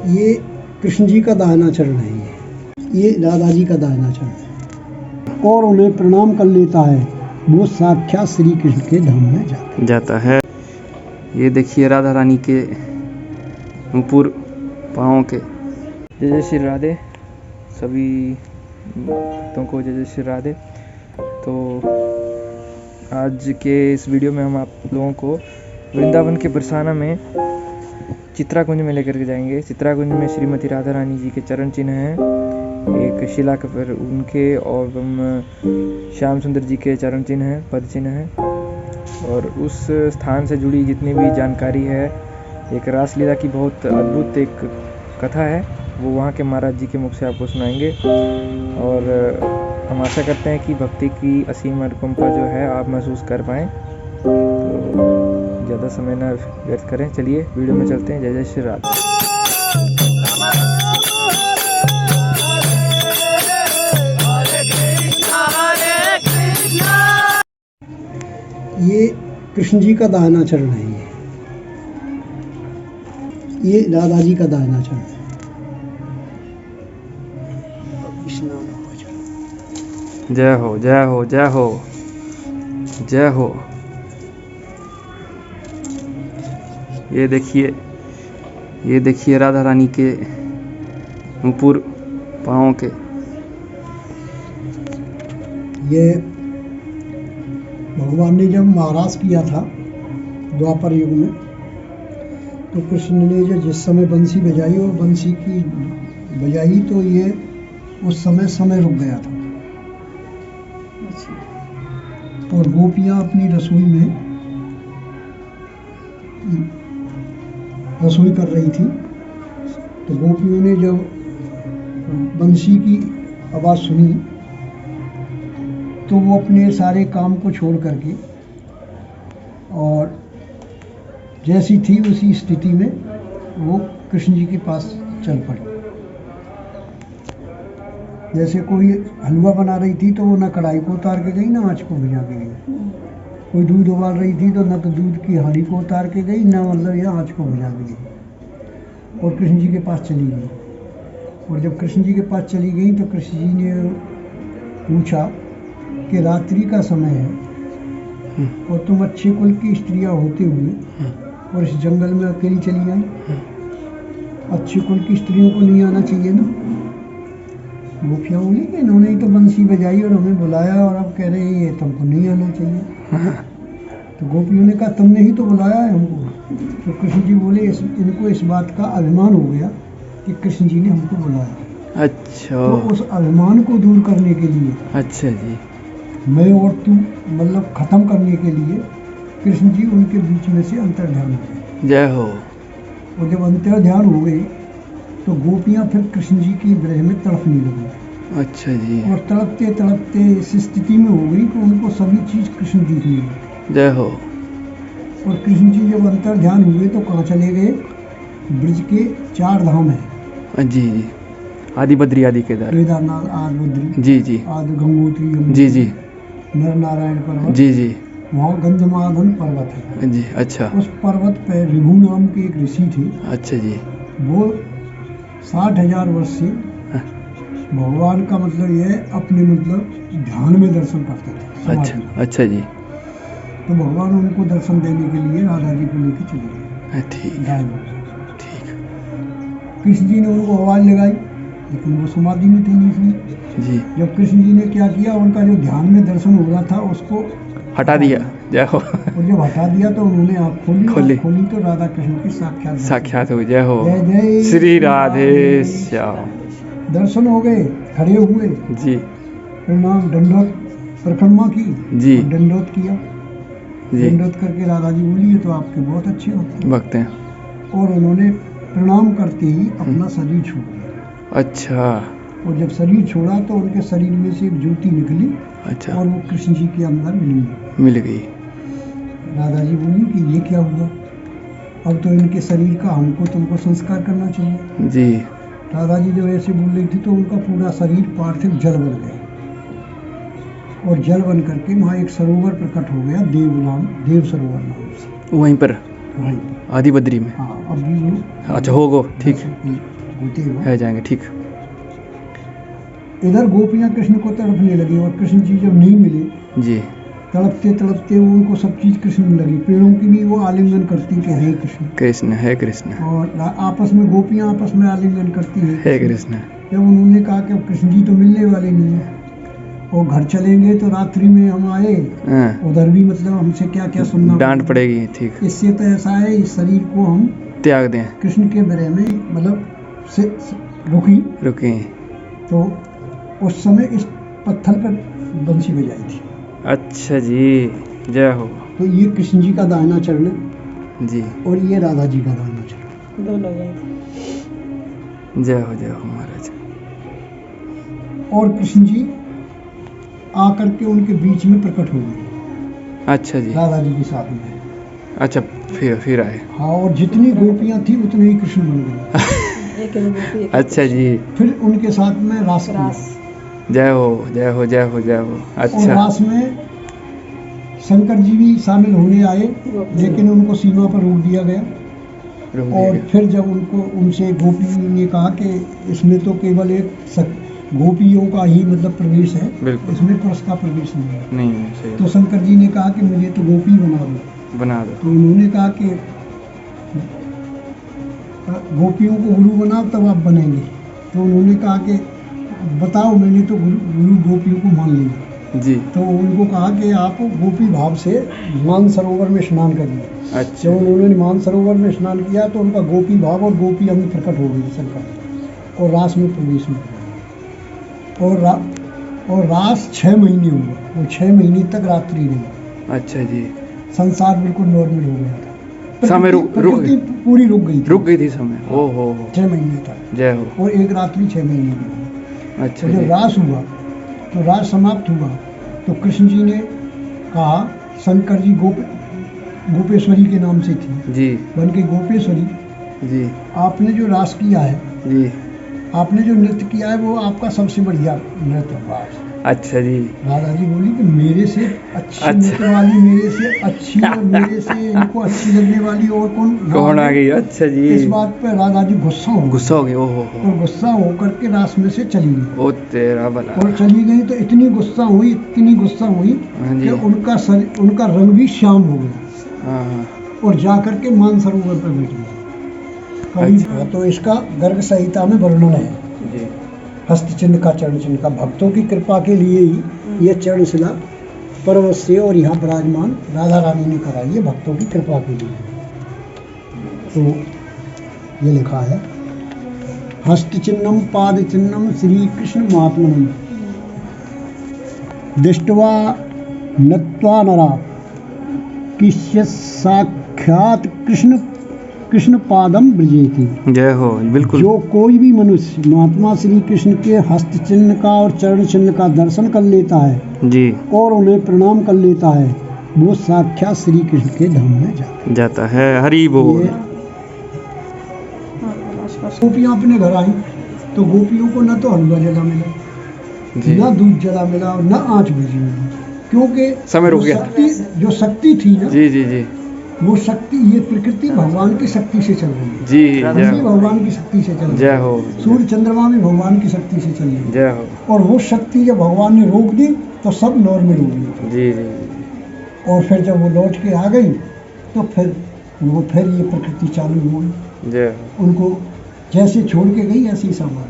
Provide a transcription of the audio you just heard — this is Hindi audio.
ये कृष्ण जी का दाहिना चरण है, ये राधा जी का दाहिना चरण है, और उन्हें प्रणाम कर लेता है वो साक्षात श्री कृष्ण के धाम में जाता है। ये देखिए राधा रानी के ऊपर पाँव के। जय जय श्री राधे, सभी भक्तों को जय जय श्री राधे। तो आज के इस वीडियो में हम आप लोगों को वृंदावन के बरसाना में चित्रा कुंज में लेकर के जाएंगे। चित्रा कुंज में श्रीमती राधा रानी जी के चरण चिन्ह हैं, एक शिला पर उनके और श्याम सुंदर जी के चरण चिन्ह हैं, पद चिन्ह हैं। और उस स्थान से जुड़ी जितनी भी जानकारी है, एक रासलीला की बहुत अद्भुत एक कथा है, वो वहाँ के महाराज जी के मुख से आपको सुनाएंगे। और हम आशा करते हैं कि भक्ति की असीम अनुकंपा जो है आप महसूस कर पाएँ। तो ज़्यादा समय ना व्यर्थ करें, चलिए वीडियो में चलते हैं। जय जय श्री राधे। ये कृष्ण जी का दाहिना चरण है, ये राधा जी का दाहिना चरण है। जय हो जय हो जय हो जय हो। ये देखिए राधा रानी के ऊपर पाँव के। ये भगवान ने जब महाराज किया था द्वापर युग में, तो कृष्ण ने जो जिस समय बंसी बजाई और बंसी की बजाई, तो ये उस समय रुक गया था। और गोपियाँ अपनी रसोई में रसोई कर रही थी, तो गोपियों ने जब बंसी की आवाज़ सुनी, तो वो अपने सारे काम को छोड़ करके और जैसी थी उसी स्थिति में वो कृष्ण जी के पास चल पड़ी। जैसे कोई हलवा बना रही थी तो वो न कढ़ाई को उतार के गई, न आँच को बुझा के गई। कोई दूध उबाल रही थी तो न तो दूध की हांडी को उतार के गई, न मतलब यह आँच को बुझा के गई, और कृष्ण जी के पास चली गई। और जब कृष्ण जी के पास चली गई तो कृष्ण जी ने पूछा कि रात्रि का समय है और तुम अच्छे कुल की स्त्रियां होते हुए और इस जंगल में अकेली चली आई, अच्छे कुल की स्त्रियों को नहीं आना चाहिए ना। गोपियाँ बोली कि इन्होंने ही तो बंसी बजाई और हमें बुलाया और अब कह रहे हैं ये तुमको नहीं आना चाहिए। तो गोपियों ने कहा तुमने ही तो बुलाया है हमको। तो कृष्ण जी बोले इनको इस बात का अभिमान हो गया कि कृष्ण जी ने हमको बुलाया। अच्छा। तो उस अभिमान को दूर करने के लिए, अच्छा जी, मैं और तू मतलब खत्म करने के लिए कृष्ण जी उनके बीच में से अंतर्ध्यान हो गए। जय हो। और जब अंतर्ध्यान हो गए तो गोपियाँ फिर कृष्ण जी की विरह में तड़पने लगी। अच्छा जी। और तड़पते तड़पते इस स्थिति में हो गई कि उनको सभी चीज कृष्ण दिखने लगी। जय हो। और कृष्ण जी जब अंतर्ध्यान हुए तो कहाँ चले गए? ब्रज के 4 धाम है। जी जी। आदि बद्री, आदि केदारनाथ, आदि बद्री, जी जी, आदि गंगोत्री, जी जी, नर नारायण पर्वत, जी जी, वहाँ गंधमादन पर्वत है। जी। अच्छा। उस पर्वत पे ऋभु नाम के एक ऋषि थे। अच्छा जी। वो 60,000 वर्ष से भगवान का मतलब ये अपने मतलब ध्यान में दर्शन करते थे। अच्छा अच्छा जी। तो भगवान उनको दर्शन देने के लिए राधा जी को लेकर चले गए। ठीक ठीक। कृष्ण जी ने उनको आवाज लगाई, लेकिन वो समाधि में थे नहीं जी। जब कृष्ण जी ने क्या किया, उनका जो ध्यान में दर्शन हो रहा था उसको हटा दिया। जय हो। और जब हटा दिया तो उन्होंने आँख खोली तो राधा कृष्ण की साक्षात हुई। जय हो। जय जय श्री राधे श्याम। दर्शन हो गए, खड़े हुए जी, प्रणाम, दंडवत परिक्रमा की जी, दंडवत किया जी। दंडवत करके राधा जी बोली ये तो आपके बहुत अच्छे भक्त हैं। और उन्होंने प्रणाम करते ही अपना शरीर छोड़ दिया। अच्छा। और जब शरीर छोड़ा तो उनके शरीर में से एक ज्योति निकली। अच्छा। और वो कृष्ण जी के अंदर मिल गई। राधा जी बोली कि ये क्या हुआ, अब तो इनके शरीर का हमको तुमको संस्कार करना चाहिए जी। राधा जी जब ऐसे बोल रही थी तो उनका पूरा शरीर पार्थिव जल बन गया, और जल बन करके वहाँ एक सरोवर प्रकट हो गया, देव सरोवर नाम से। वहीं पर वहीं आदि बद्री में। हाँ अभी वो अच्छा होगो ठीक होते हुए है जाएंगे ठीक। इधर गोपियाँ कृष्ण को तड़पने लगी और कृष्ण जी जब नहीं मिले जी तड़पते तड़पते वो उनको सब चीज कृष्ण में लगी, पेड़ों की भी वो आलिंगन करती कि हे कृष्ण कृष्ण है कृष्ण और आपस में गोपियाँ आपस में आलिंगन करती है कृष्ण। जब उन्होंने कहा कि अब कृष्ण जी तो मिलने वाले नहीं है और घर चलेंगे तो रात्रि में हम आए उधर भी मतलब हमसे क्या क्या सुनना डांट पड़ेगी ठीक। इससे तो ऐसा है इस शरीर को हम त्याग दें कृष्ण के बारे में मतलब से रुकी तो उस समय इस पत्थर पर बंसी बजाई थी। अच्छा जी जय हो। तो ये कृष्ण जी का दाहिना चरण जी और ये राधा जी का दाहिना चरण दोनों जय हो महाराज। और कृष्ण जी आकर के उनके बीच में प्रकट हो गए। अच्छा जी राधा जी के साथ में। अच्छा फिर आए। हाँ और जितनी गोपियाँ थी उतने ही कृष्ण बन गए। अच्छा जी फिर उनके साथ में रास जय हो जय हो जय हो जय हो। अच्छा और रास में शंकर जी भी शामिल होने आए लेकिन उनको सीमा पर रोक दिया गया। और फिर जब उनसे गोपी ने कहा कि इसमें तो केवल एक गोपियों का ही मतलब प्रवेश है, इसमें पुरुष का प्रवेश नहीं है। तो शंकर जी ने कहा कि मुझे तो गोपी बना दो। तो उन्होंने कहा कि गोपियों को गुरु बनाओ तब आप बनेंगे। तो उन्होंने कहा कि बताओ मैंने तो गुरु गोपियों को मान लिया जी। तो उनको कहा कि आप गोपी भाव से मानसरोवर में स्नान करिए। अच्छा जब उन्होंने मानसरोवर में स्नान किया तो उनका गोपी भाव और गोपी अंग प्रकट हो गई शंकर और रास में प्रवेश में और रास 6 महीने हुआ। वो 6 महीने तक रात्रि रही। अच्छा जी संसार बिल्कुल नॉर्मल हो गया था। समय प्रकृति पूरी रुक गई थी समय। ओहो 6 महीने तक जय हो। और एक रात्रि 6 महीने की। अच्छा तो जब रास हुआ तो रास समाप्त हुआ तो कृष्ण जी ने कहा शंकर जी गोपेश्वरी के नाम से थी जी बन के गोपेश्वरी जी। आपने जो रास किया है जी आपने जो नृत्य किया है वो आपका सबसे बढ़िया नृत्य हुआ। अच्छा जी राधा जी बोली कि मेरे से अच्छी नृत्य वाली मेरे से अच्छी और मेरे से इनको अच्छी लगने वाली और कौन आ गई। अच्छा जी इस बात पर राधा जी गुस्सा हो गए ओहो और गुस्सा होकर के रास में से चली गई। ओ तेरा भला। और चली गई तो इतनी गुस्सा हुई कि उनका रंग भी श्याम हो गया और जाकर के मानसरोवर पर बैठ गया। तो इसका गर्ग संहिता में वर्णन है जी। हस्त चिन्ह का चरण चिन्ह का भक्तों की कृपा के लिए ही ये चरण शिला पर्वत से और यहाँ विराजमान राधा रानी ने कराई है भक्तों की कृपा के लिए। तो ये लिखा है हस्त चिन्हम पाद चिन्हम श्री कृष्ण महात्मनम दृष्ट्वा नत्वा नरा किस्य साक्षात कृष्ण पादम ब्रजेति। जय हो बिल्कुल। जो कोई भी मनुष्य महात्मा श्री कृष्ण के हस्त चिन्ह का और चरण चिन्ह का दर्शन कर लेता है जी और उन्हें प्रणाम कर लेता है वो साक्षात श्री कृष्ण के धाम में जाता है। हरि बोल। गोपियाँ अपने घर आई तो गोपियों को न तो हलवा जला मिला न दूध जला मिला और न आँच भुजी मिली क्योंकि समय रुक गया। जो शक्ति थी ना जी जी जी वो शक्ति ये प्रकृति भगवान की शक्ति से चल रही है जी। भगवान की शक्ति से चल रही है। जय हो। सूर्य चंद्रमा भी भगवान की शक्ति से चल रही है। जय हो। और वो शक्ति जब भगवान ने रोक दी तो सब नॉर्मल हो गई। जी जी। और फिर जब वो लौट के आ गई तो फिर ये प्रकृति चालू हो गई। जय। उनको जैसे छोड़ के गई ऐसे ही संभाल